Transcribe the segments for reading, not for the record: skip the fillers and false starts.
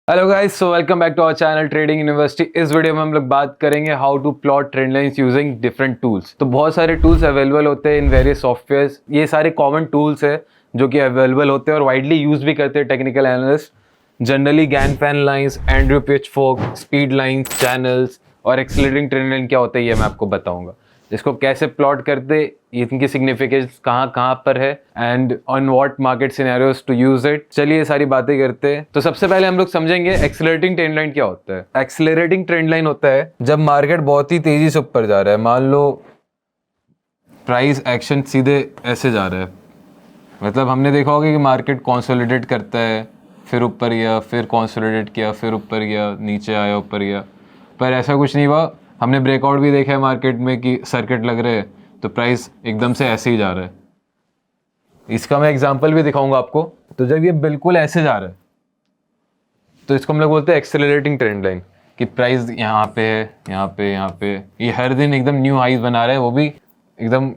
Hello guys, so welcome back to our channel trading university. इस video में हम लोग बात करेंगे how to plot trend lines using different tools. तो बहुत सारे टूल्स अवेलेबल होते हैं इन वेरियस सॉफ्टवेयर्स। ये सारे कॉमन टूल्स है जो कि अवेलेबल होते हैं और वाइडली यूज भी करते हैं technical analyst. Generally Gann fan lines, Andrew pitchfork, speed lines, channels और एक्सीलरेटिंग ट्रेंड लाइन क्या होता है ये मैं आपको बताऊंगा। इसको कैसे प्लॉट करते, इनकी सिग्निफिकेंस कहाँ कहाँ पर है and on what market scenarios to use it. चलिए ये सारी बातें करते हैं। तो सबसे पहले हम लोग समझेंगे एक्सेलरेटिंग ट्रेंड लाइन क्या होता है। एक्सेलरेटिंग ट्रेंड लाइन होता है जब मार्केट बहुत ही तेजी से ऊपर जा रहा है। मान लो प्राइस एक्शन सीधे ऐसे जा रहा है, मतलब हमने देखा होगा कि मार्केट कंसोलिडेट करता है, फिर ऊपर गया, फिर कंसोलिडेट किया, फिर ऊपर गया, नीचे आया, ऊपर गया, पर ऐसा कुछ नहीं हुआ। हमने ब्रेकआउट भी देखा है मार्केट में कि सर्किट लग रहे हैं तो प्राइस एकदम से ऐसे ही जा रहा है। इसका मैं एग्जांपल भी दिखाऊंगा आपको। तो जब ये बिल्कुल ऐसे जा रहा है तो इसको हम लोग बोलते हैं एक्सेलरेटिंग ट्रेंड लाइन, कि प्राइस यहाँ पे है, यहाँ पे, यहाँ पे, ये हर दिन एकदम न्यू हाईज बना रहा है, वो भी एकदम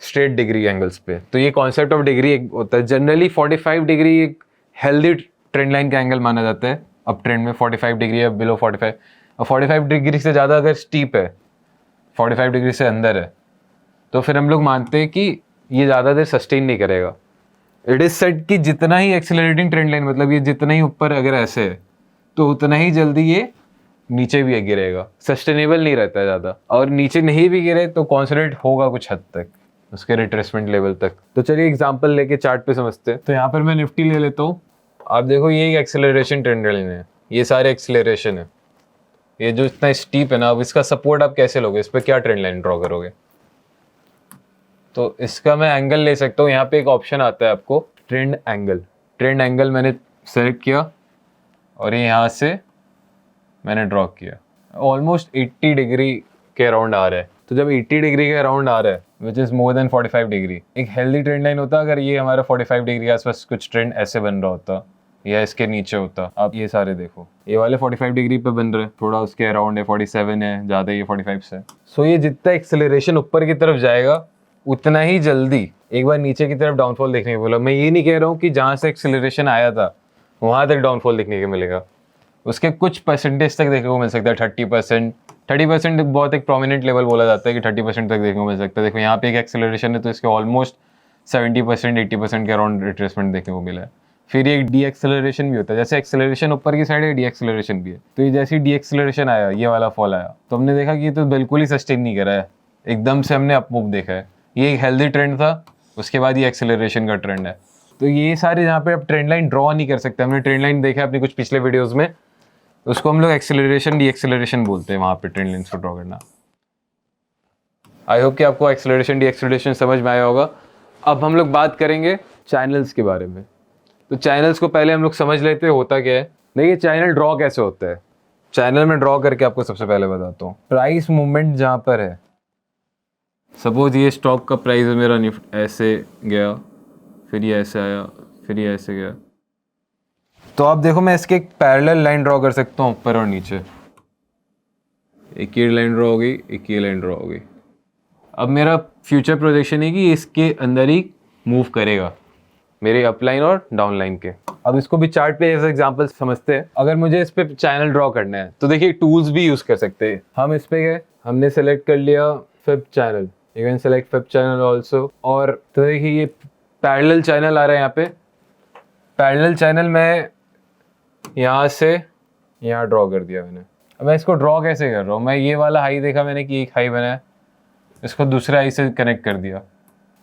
स्ट्रेट डिग्री एंगल्स पे। तो ये कॉन्सेप्ट ऑफ डिग्री होता है। जनरली 45 डिग्री एक हेल्दी ट्रेंड लाइन का एंगल माना जाता है। अब ट्रेंड में 45 डिग्री है, बिलो 45, और 45 डिग्री से ज़्यादा अगर स्टीप है, 45 डिग्री से अंदर है, तो फिर हम लोग मानते हैं कि ये ज़्यादा देर सस्टेन नहीं करेगा। इट इज़ सेड कि जितना ही एक्सेलरेटिंग ट्रेंड लाइन, मतलब ये जितना ही ऊपर अगर ऐसे है तो उतना ही जल्दी ये नीचे भी गिरेगा, सस्टेनेबल नहीं रहता है ज़्यादा। और नीचे नहीं भी गिरे तो कॉन्सोलिडेट होगा कुछ हद तक उसके रिट्रेसमेंट लेवल तक। तो चलिए एग्जांपल लेके चार्ट पे समझते हैं। तो यहाँ पर मैं निफ्टी ले लेता हूँ। आप देखो ये एक एक्सेलरेशन ट्रेंड लाइन है, ये सारे एक्सेलरेशन है। ये जो इतना स्टीप है ना, अब इसका सपोर्ट आप कैसे लोगे, इस पर क्या ट्रेंड लाइन ड्रॉ करोगे? तो इसका मैं एंगल ले सकता हूँ। यहाँ पे एक ऑप्शन आता है आपको ट्रेंड एंगल। ट्रेंड एंगल मैंने सेलेक्ट किया और ये यहाँ से मैंने ड्रॉ किया। ऑलमोस्ट 80 डिग्री के अराउंड आ रहा है। तो जब 80 डिग्री के अराउंड आ रहा है, which is more than 45 degree, एक हेल्दी ट्रेंड लाइन होता अगर ये हमारा 45 डिग्री के आसपास कुछ ट्रेंड ऐसे बन रहा होता या इसके नीचे होता। आप ये सारे देखो, ये वाले 45 डिग्री पे बन रहे हैं, थोड़ा उसके अराउंड है, 47 है, ज़्यादा ये 45 से। सो ये जितना एक्सेलरेशन ऊपर की तरफ जाएगा उतना ही जल्दी एक बार नीचे की तरफ डाउनफॉल देखने को बोला। मैं ये नहीं कह रहा हूँ कि जहाँ से एक्सेलरेशन आया था वहाँ तक डाउनफॉल देखने को मिलेगा, उसके कुछ परसेंटेज तक देखने को मिल सकता है। 30%, 30% बहुत एक प्रोमिनेंट लेवल बोला जाता है कि 30% तक देखने को मिल सकता है। देखो यहाँ पे एक एक्सेलरेशन है तो इसके ऑलमोस्ट 70%, 80% के अराउंड रिट्रेसमेंट देखने को मिला है। फिर ये डी एक्सेलरेशन भी होता है, जैसे एक्सेलरेशन ऊपर की साइड है, डी एक्सेलरेशन भी है। तो ये जैसे डी एक्सेलरेशन आया, ये वाला फॉल आया, तो हमने देखा कि ये तो बिल्कुल ही सस्टेन नहीं करा है, एकदम से हमने अप मूव देखा है। ये एक हेल्दी ट्रेंड था, उसके बाद ये एक्सेलरेशन का ट्रेंड है। तो ये सारे यहाँ पे अब ट्रेंड लाइन ड्रॉ नहीं कर सकते। हमने ट्रेंड लाइन देखा है अपनी कुछ पिछले वीडियोज़ में, उसको हम लोग एक्सेलरेशन डी एक्सेलरेशन बोलते हैं, वहाँ पे ट्रेंड लाइन्स को ड्रॉ करना। आई होप कि आपको एक्सेलरेशन डी एक्सेलरेशन समझ में आया होगा। अब हम लोग बात करेंगे चैनल्स के बारे में। तो चैनल्स को पहले हम लोग समझ लेते हैं होता क्या है। देखिए चैनल ड्रॉ कैसे होता है। चैनल में ड्रॉ करके आपको सबसे पहले बताता हूँ। प्राइस मूवमेंट जहाँ पर है, सपोज ये स्टॉक का प्राइस है मेरा, ऐसे गया, फिर ये ऐसे आया, फिर ये ऐसे गया, तो आप देखो मैं इसके एक पैरेलल लाइन ड्रॉ कर सकता हूँ ऊपर और नीचे। एक ये लाइन ड्रॉ हो गई, एक ये लाइन ड्रॉ हो गई। अब मेरा फ्यूचर प्रोजेक्शन है कि इसके अंदर ही मूव करेगा, मेरे अपलाइन और डाउन लाइन के। अब इसको भी चार्ट पे एज एग्जांपल समझते हैं। अगर मुझे इस पे चैनल ड्रॉ करना है तो देखिए टूल्स भी यूज कर सकते हैं। हम इस पे गए, हमने सेलेक्ट कर लिया fib channel, you can select fib channel also. और तो देखिए ये पैरेलल चैनल आ रहा है यहाँ पे। पैरेलल चैनल मैं यहाँ से यहाँ ड्रॉ कर दिया मैंने। अब मैं इसको ड्रॉ कैसे कर रहा हूँ, मैं ये वाला हाई देखा मैंने कि एक हाई बना है, इसको दूसरे हाई से कनेक्ट कर दिया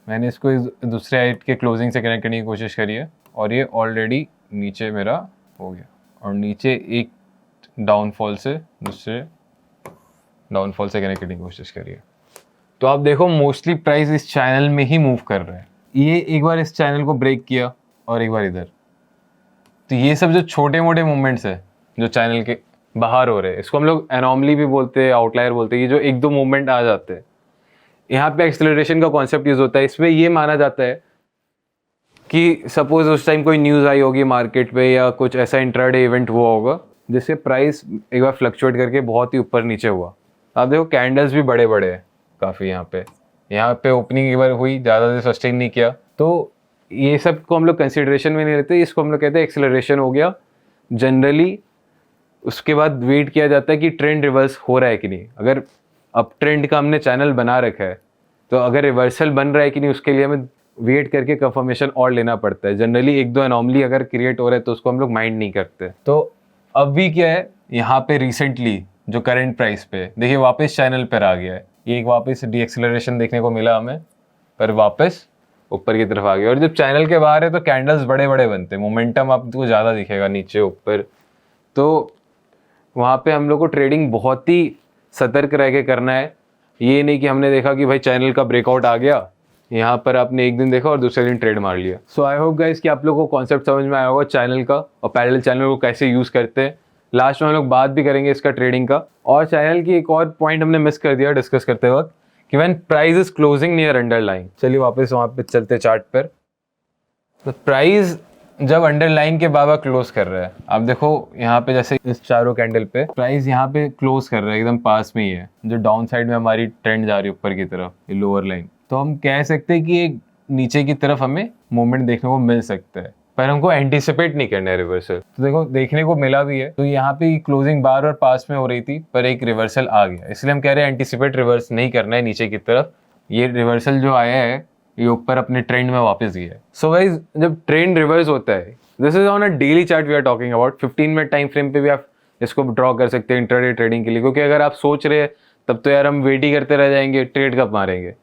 मैंने, इसको इस दूसरे हाई के क्लोजिंग से कनेक्ट करने की कोशिश करी है, और ये ऑलरेडी नीचे मेरा हो गया। और नीचे एक डाउनफॉल से दूसरे डाउनफॉल से कनेक्ट करने की कोशिश करी है। तो आप देखो मोस्टली प्राइस इस चैनल में ही मूव कर रहा है। ये एक बार इस चैनल को ब्रेक किया और एक बार इधर। तो ये सब जो छोटे मोटे मूवमेंट्स है जो चैनल के बाहर हो रहे हैं, इसको हम लोग एनॉमली भी बोलते हैं, आउटलायर बोलते हैं। ये जो एक दो मूवमेंट आ जाते हैं, यहाँ पे एक्सेलरेशन का कॉन्सेप्ट यूज होता है। इसमें ये माना जाता है कि सपोज उस टाइम कोई न्यूज़ आई होगी मार्केट पे या कुछ ऐसा इंट्राडे इवेंट हुआ होगा जिससे प्राइस एक बार फ्लक्चुएट करके बहुत ही ऊपर नीचे हुआ। आप देखो कैंडल्स भी बड़े बड़े हैं काफ़ी। यहाँ पे ओपनिंग एक बार हुई, ज़्यादा देर सस्टेन नहीं किया, तो ये सब को हम लोग कंसिडरेशन में नहीं लेते। इसको हम लोग कहते हैं एक्सेलरेशन हो गया, जनरली उसके बाद वेट किया जाता है कि ट्रेंड रिवर्स हो रहा है कि नहीं। अगर अप ट्रेंड का हमने चैनल बना रखा है तो अगर रिवर्सल बन रहा है कि नहीं उसके लिए हमें वेट करके कंफर्मेशन और लेना पड़ता है। जनरली एक दो एनॉमली अगर क्रिएट हो रहा है तो उसको हम लोग माइंड नहीं करते। तो अब भी क्या है, यहाँ पे रिसेंटली जो करंट प्राइस पे देखिए वापस चैनल पर आ गया है, ये एक वापस डीएक्सेलरेशन देखने को मिला हमें, पर वापस ऊपर की तरफ आ गया। और जब चैनल के बाहर है तो कैंडल्स बड़े बड़े बनते हैं, मोमेंटम आपको ज़्यादा दिखेगा नीचे ऊपर। तो वहाँ पे हम लोग को ट्रेडिंग बहुत ही सतर्क रह के करना है। ये नहीं कि हमने देखा कि भाई चैनल का ब्रेकआउट आ गया, यहाँ पर आपने एक दिन देखा और दूसरे दिन ट्रेड मार लिया। सो आई होप गाइस कि आप लोगों को कॉन्सेप्ट समझ में आया होगा चैनल का और पैरेलल चैनल को कैसे यूज़ करते हैं। लास्ट में हम लोग बात भी करेंगे इसका ट्रेडिंग का। और चैनल की एक और पॉइंट हमने मिस कर दिया डिस्कस करते वक्त कि when price is closing near underline. चलिए वापस वहाँ पे चलते चार्ट पर। तो प्राइस जब अंडरलाइन के बाबा क्लोज कर रहा है, आप देखो यहाँ पे जैसे इस चारों कैंडल पे प्राइस यहाँ पे क्लोज कर रहा है, एकदम पास में ही है। जो डाउन साइड में हमारी ट्रेंड जा रही है ऊपर की तरफ, ये लोअर लाइन, तो हम कह सकते हैं कि एक नीचे की तरफ हमें मूवमेंट देखने को मिल सकता है, पर हमको एंटिसिपेट नहीं करना है रिवर्सल। तो देखो देखने को मिला भी है। तो यहाँ पे क्लोजिंग बार और पास में हो रही थी पर एक रिवर्सल आ गया, इसलिए हम कह रहे हैं एंटिसिपेट रिवर्स नहीं करना है नीचे की तरफ। ये रिवर्सल जो आया है ये ऊपर अपने ट्रेंड में वापस गया है। सो गाइस जब ट्रेंड रिवर्स होता है, this is on a daily chart we are talking about. 15 minute time frame पे भी आप इसको ड्रॉ कर सकते हैं इंट्राडे ट्रेडिंग के लिए, क्योंकि अगर आप सोच रहे हैं तब तो यार हम वेट ही करते रह जाएंगे ट्रेड कब मारेंगे।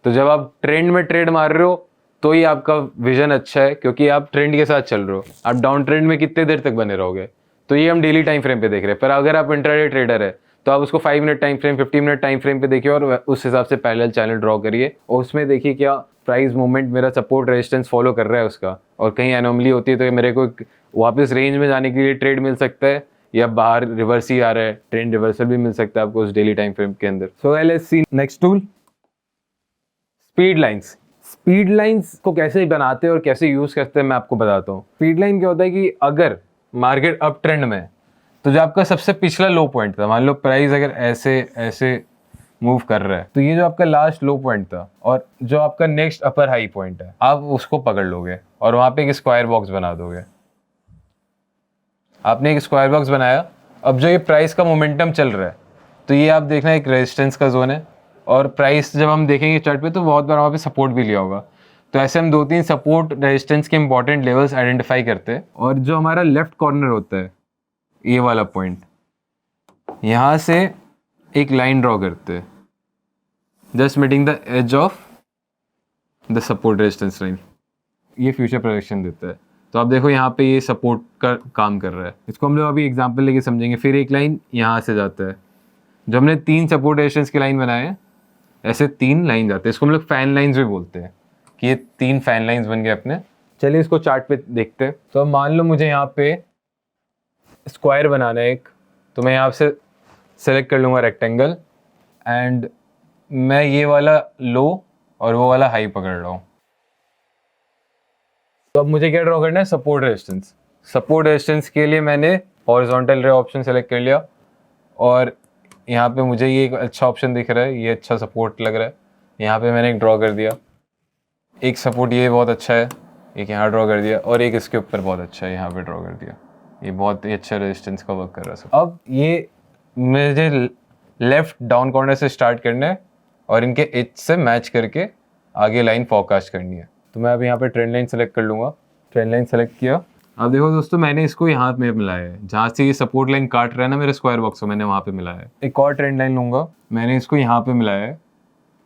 तो जब आप ट्रेंड में ट्रेड मार रहे हो तो ही आपका विजन अच्छा है, क्योंकि आप ट्रेंड के साथ चल रहे हो। आप डाउन ट्रेंड में कितने देर तक बने रहोगे, तो ये हम डेली टाइम फ्रेम पे देख रहे हैं। पर अगर आप इंट्राडे ट्रेडर है तो आप उसको 5 minute time frame, 15 minute time frame पे देखिए और उस हिसाब से पैरेलल चैनल ड्रॉ करिए और उसमें देखिए क्या प्राइस मूवमेंट मेरा सपोर्ट रेजिस्टेंस फॉलो कर रहा है उसका, और कहीं एनोमली होती है तो मेरे को वापस रेंज में जाने के लिए ट्रेड मिल सकता है, या बाहर रिवर्स ही आ रहा है ट्रेंड रिवर्सल भी मिल सकता है आपको उस डेली टाइम फ्रेम के अंदर। So let's see next tool, speed lines. Speed lines को कैसे बनाते हैं और कैसे यूज करते हैं मैं आपको बताता हूँ। स्पीड लाइन क्या होता है कि अगर मार्केट अप ट्रेंड में है तो जो आपका सबसे पिछला लो पॉइंट था, मान लो प्राइस अगर ऐसे ऐसे मूव कर रहा है, तो ये जो आपका लास्ट लो पॉइंट था और जो आपका नेक्स्ट अपर हाई पॉइंट है, आप उसको पकड़ लोगे और वहां पे एक स्क्वायर बॉक्स बना दोगे। आपने एक स्क्वायर बॉक्स बनाया, अब जो ये प्राइस का मोमेंटम चल रहा है तो ये आप देखना एक रेजिस्टेंस का जोन है, और प्राइस जब हम देखेंगे चार्ट पे तो बहुत बार वहाँ पे सपोर्ट भी लिया होगा। तो ऐसे हम 2-3 सपोर्ट रेजिस्टेंस के इंपॉर्टेंट लेवल्स आइडेंटिफाई करते हैं, और जो हमारा लेफ्ट कॉर्नर होता है ये वाला पॉइंट, यहाँ से एक लाइन ड्रॉ करते हैं just meeting the edge of the support resistance line. ये फ्यूचर प्रोजेक्शन देता है। तो आप देखो यहाँ पे ये सपोर्ट का काम कर रहा है, इसको हम लोग अभी एग्जांपल लेके समझेंगे। फिर एक लाइन यहाँ से जाता है, जो हमने 3 सपोर्ट रेजिस्टेंस की लाइन बनाए हैं ऐसे 3 लाइन जाते हैं, इसको हम लोग फैन लाइन्स भी बोलते हैं कि ये 3 फैन लाइन्स बन गए अपने। चलिए इसको चार्ट पे देखते हैं। तो मान लो मुझे यहाँ पे स्क्वायर बनाना है एक, तो मैं यहाँ से सेलेक्ट कर लूँगा रेक्टेंगल, एंड मैं ये वाला लो और वो वाला हाई पकड़ रहा हूँ। तो अब मुझे क्या ड्रॉ करना है, सपोर्ट रेजिस्टेंस। सपोर्ट रेजिस्टेंस के लिए मैंने हॉरिजॉन्टल रे ऑप्शन सेलेक्ट कर लिया, और यहाँ पे मुझे ये एक अच्छा ऑप्शन दिख रहा है, ये अच्छा सपोर्ट लग रहा है, यहाँ पे मैंने एक ड्रॉ कर दिया। एक सपोर्ट ये बहुत अच्छा है, एक यहाँ ड्रॉ कर दिया, और एक इसके ऊपर बहुत अच्छा है, यहाँ पे ड्रॉ कर दिया। ये बहुत ही अच्छा रेजिस्टेंस का वर्क कर रहा है। अब ये मुझे लेफ्ट डाउन कॉर्नर से स्टार्ट करना है और इनके एज से मैच करके आगे लाइन फोरकास्ट करनी है। तो मैं अब यहाँ पे ट्रेंड लाइन सेलेक्ट कर लूँगा। ट्रेंड लाइन सेलेक्ट किया। अब देखो दोस्तों, मैंने इसको यहाँ पे मिलाया है, जहाँ से ये सपोर्ट लाइन काट रहा है ना मेरे स्क्वायर बॉक्स को, मैंने वहाँ पे मिलाया है। एक और ट्रेंड लाइन लूँगा, मैंने इसको यहाँ पे मिलाया है,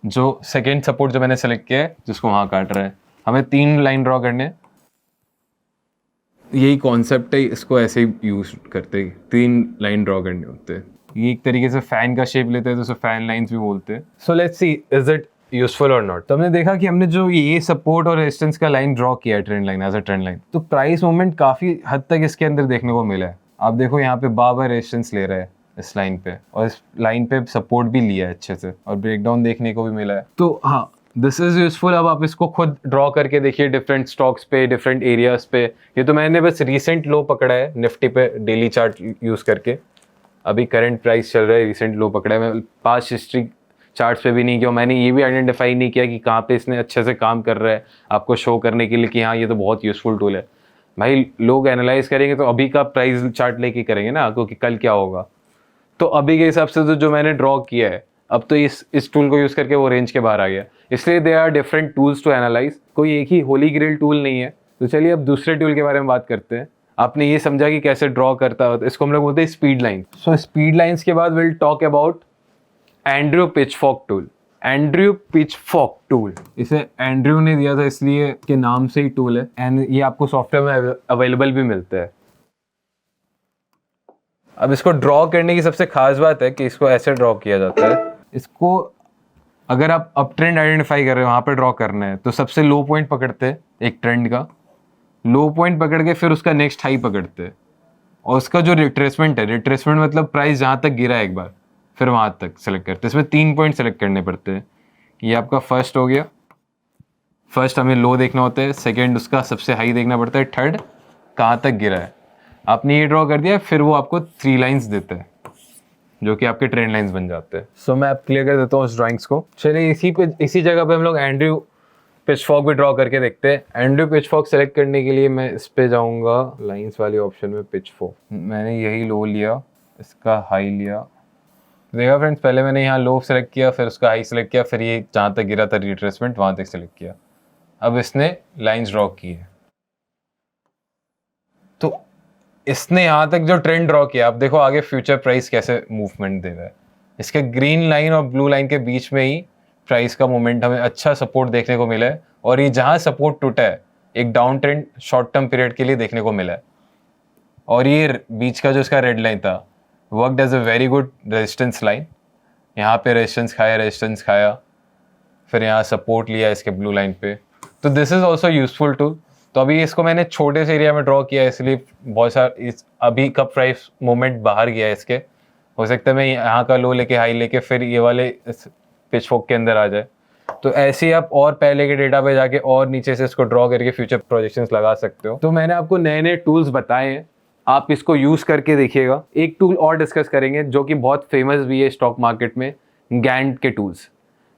जो सेकेंड सपोर्ट जो मैंने सेलेक्ट किया है जिसको वहाँ काट रहा है। हमें 3 लाइन ड्रॉ करने, यही कॉन्सेप्ट है, इसको ऐसे ही यूज करते हैं, 3 लाइन ड्रॉ करने होते हैं। ये एक तरीके से फैन का शेप लेते हैं तो उसे फैन लाइंस भी बोलते हैं। So let's see is it useful और नॉट। तो हमने देखा कि हमने जो ये सपोर्ट और रेजिस्टेंस का लाइन ड्रॉ किया है trend line as a trend line, तो प्राइस मूवमेंट काफी हद तक इसके अंदर देखने को मिला है। आप देखो यहाँ पे बार रेजिस्टेंस ले रहा है इस लाइन पे, और इस लाइन पे सपोर्ट भी लिया है अच्छे से, और ब्रेकडाउन देखने को भी मिला है। तो हाँ, दिस इज यूजफुल। अब आप इसको खुद ड्रॉ करके देखिए डिफरेंट स्टॉक्स पे, डिफरेंट एरियाज पे। ये तो मैंने बस रिसेंट लो पकड़ा है निफ्टी पे डेली चार्ट यूज करके। अभी करंट प्राइस चल रहा है, रिसेंट लो पकड़ा है। मैं पास्ट हिस्ट्री चार्ट्स पे भी नहीं किया, मैंने ये भी आइडेंटिफाई नहीं किया कि कहाँ पे इसने अच्छे से काम कर रहा है, आपको शो करने के लिए कि हाँ ये तो बहुत यूजफुल टूल है। भाई लोग एनालाइज करेंगे तो अभी का प्राइस चार्ट लेके करेंगे ना, क्योंकि कल क्या होगा। तो अभी के हिसाब से तो जो मैंने ड्रॉ किया है, अब तो इस टूल को यूज़ करके वो रेंज के बाहर आ गया। इसलिए they are different tools to analyse, कोई एक ही होली ग्रेल टूल नहीं है। तो चलिए अब दूसरे टूल के बारे में बात करते हैं। आपने ये समझा कि कैसे ड्रॉ करता है, इसको हम लोग बोलते हैं speed line. So speed lines के बाद will talk about Andrew pitchfork tool. Andrew pitchfork tool, इसे एंड्रयू ने दिया था इसलिए के नाम से ही टूल है, एंड ये आपको सॉफ्टवेयर में अवेलेबल भी मिलता है। अब इसको ड्रॉ करने की सबसे खास बात है कि इसको ऐसे ड्रॉ किया जाता है। इसको अगर आप अप ट्रेंड आइडेंटिफाई कर रहे हो, वहाँ पे ड्रॉ करना है, तो सबसे लो पॉइंट पकड़ते हैं एक ट्रेंड का, लो पॉइंट पकड़ के फिर उसका नेक्स्ट हाई पकड़ते हैं, और उसका जो रिट्रेसमेंट है, रिट्रेसमेंट मतलब प्राइस जहाँ तक गिरा है एक बार, फिर वहाँ तक सेलेक्ट करते हैं। इसमें 3 पॉइंट सेलेक्ट करने पड़ते हैं। ये आपका फर्स्ट हो गया, फर्स्ट हमें लो देखना होता है, सेकेंड उसका सबसे हाई देखना पड़ता है, थर्ड कहाँ तक गिरा है। आपने ये ड्रॉ कर दिया, फिर वो आपको 3 लाइन्स देते हैं जो कि आपके ट्रेंड लाइन्स बन जाते हैं। सो मैं अब क्लियर कर देता हूँ उस ड्राइंग्स को। चलिए इसी जगह पे हम लोग एंड्रयू पिचफॉर्क भी ड्रॉ करके देखते हैं। एंड्रयू पिचफॉर्क सेलेक्ट करने के लिए मैं इस पे जाऊँगा, लाइन्स वाले ऑप्शन में पिचफॉर्क। मैंने यही लो लिया, इसका हाई लिया। देखा फ्रेंड्स, पहले मैंने यहाँ लो सेलेक्ट किया, फिर उसका हाई सेलेक्ट किया, फिर ये जहाँ तक गिरा था रिट्रेसमेंट वहाँ तक सेलेक्ट किया। अब इसने लाइन्स ड्रॉ की है, तो इसने यहाँ तक जो ट्रेंड ड्रॉ किया, आप देखो आगे फ्यूचर प्राइस कैसे मूवमेंट दे रहा है। इसके ग्रीन लाइन और ब्लू लाइन के बीच में ही प्राइस का मूवमेंट हमें अच्छा सपोर्ट देखने को मिला है, और ये जहाँ सपोर्ट टूटा है एक down trend short term period के लिए देखने को मिला है। और ये बीच का जो इसका रेड लाइन था worked as a very good resistance line. यहाँ पे रेजिस्टेंस खाया, फिर यहाँ सपोर्ट लिया इसके ब्लू लाइन पे। तो this is also useful tool. तो अभी इसको मैंने छोटे से एरिया में ड्रॉ किया है, इसलिए बहुत सारा अभी का प्राइस मूवमेंट बाहर गया है इसके। हो सकता है मैं यहाँ का लो लेके हाई लेके फिर ये वाले पिचफोर्क के अंदर आ जाए। तो ऐसे ही आप और पहले के डेटा पे जाके और नीचे से इसको ड्रॉ करके फ्यूचर प्रोजेक्शंस लगा सकते हो। तो मैंने आपको नए नए टूल्स बताए हैं, आप इसको यूज़ करके देखिएगा। एक टूल और डिस्कस करेंगे जो कि बहुत फेमस भी है स्टॉक मार्केट में, गैंट के टूल्स।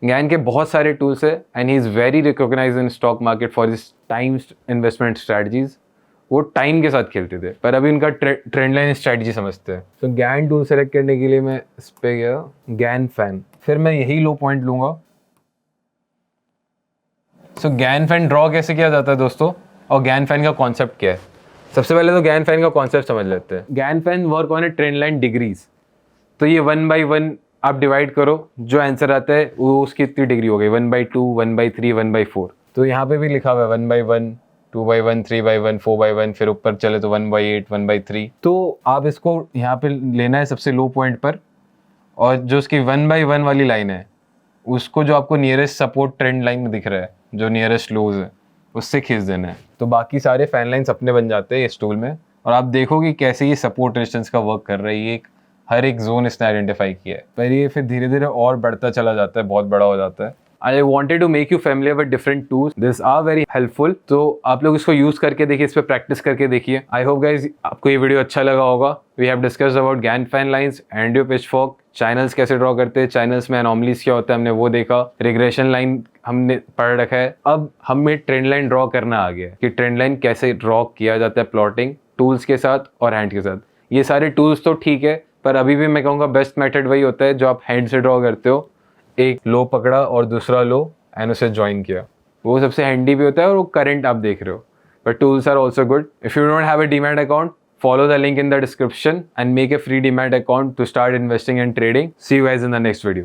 गैन के बहुत सारे टूल्स है, and he is very recognise in stock market for this time investment strategies. वो टाइम के साथ खेलते थे, पर अभी इनका ट्रेंड लाइन स्ट्रैटेजी समझते हैं। तो गैन टूल सेलेक्ट करने के लिए मैं इस पे गया, गैन फैन, फिर मैं यही लो पॉइंट लूंगा। सो गैन फैन ड्रॉ कैसे किया जाता है दोस्तों, और गैन फैन का कॉन्सेप्ट क्या है। सबसे पहले तो गैन फैन का कॉन्सेप्ट समझ लेते हैं। Gann fan work on a trend line degrees. तो ये 1 by 1 आप डिवाइड करो, जो आंसर आता है वो उसकी इतनी डिग्री हो गई, 1/2, 1/3, 1/4। तो यहाँ पे भी लिखा हुआ है 1/1, 2/1, 3/1, 4/1, फिर ऊपर चले तो 1/8, 1/3। तो आप इसको यहाँ पे लेना है सबसे लो पॉइंट पर, और जो उसकी 1/1 वाली लाइन है उसको जो आपको नियरेस्ट सपोर्ट ट्रेंड लाइन में दिख रहा है, जो नियरेस्ट लोज है, उससे खींच देना है। तो बाकी सारे फैन लाइन्स अपने बन जाते हैं इस टूल में, और आप देखोगे कैसे ये सपोर्ट रेजिस्टेंस का वर्क कर रही है। हर एक जोन इसने आइडेंटिफाई किया है, पर ये फिर धीरे धीरे और बढ़ता चला जाता है, बहुत बड़ा हो जाता है। I wanted to make you familiar with different tools, this are very helpful. तो आप लोग इसको यूज करके देखिए, इस पर प्रैक्टिस करके देखिए। आई होप गाइज आपको ये वीडियो अच्छा लगा होगा। We have discussed about Gann fan lines, Andrew pitchfork, channels कैसे ड्रॉ करते हैं, चैनल्स में एनॉमलीज क्या होता है हमने वो देखा, रिग्रेशन लाइन हमने पढ़ रखा है। अब हमें ट्रेंड लाइन ड्रॉ करना आ गया कि ट्रेंड लाइन कैसे ड्रॉ किया जाता है प्लॉटिंग टूल्स के साथ और हैंड के साथ। ये सारे टूल्स तो ठीक है, पर अभी भी मैं कहूँगा बेस्ट मेथड वही होता है जो आप हैंड से ड्रॉ करते हो। एक लो पकड़ा और दूसरा लो एंड उसे ज्वाइन किया, वो सबसे हैंडी भी होता है और वो करंट आप देख रहे हो। But tools are also good. If you don't have a demat account, follow the link in the description and make a free demat account to start investing and trading. See you guys in the next video.